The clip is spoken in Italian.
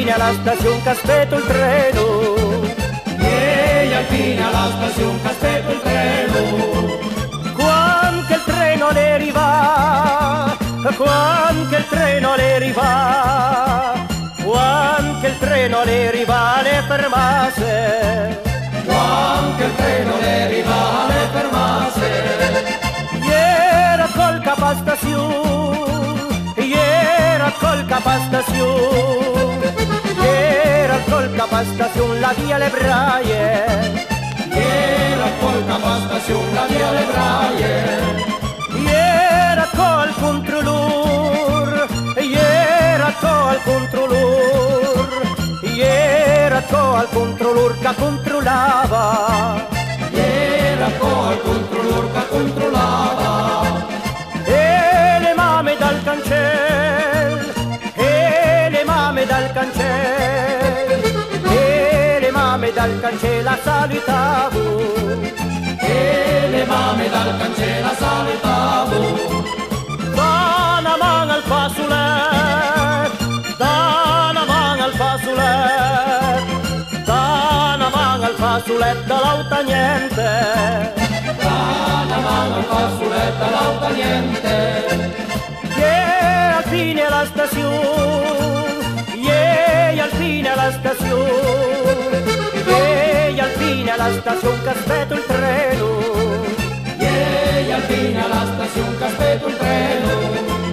fine alla stazione che aspetto il treno. Vieni al fine alla stazione che aspetto il treno. Quando il treno le arriva, quando il treno le arriva, quando il treno le arriva le fermase. Quando il treno le arriva le fermase. Ieri col capo a stazione, ieri col capo a stazione, ieri col capo a stazione la via le braie. Ieri col capo a stazione la via le braie. Ieri col controlor, ieri col controlor, ieri col controlor che controllava. Ieri col controlor che controllava. E le mame dal cancello, e le mame dal cancello, e le mame dal cancello la salutavo. E le mamme dal cancello salutavo. Da una mano al fasuletto, da una mano al fasuletto, da una mano al fasuletto l'auta niente. Da una mano al fasuletto l'auta niente. Yeah, al fine alla stazione, yeah, al fine alla stazione, yeah, al fine alla stazione che aspetto il treno. Ieri al fine alla stazione che aspetto il treno.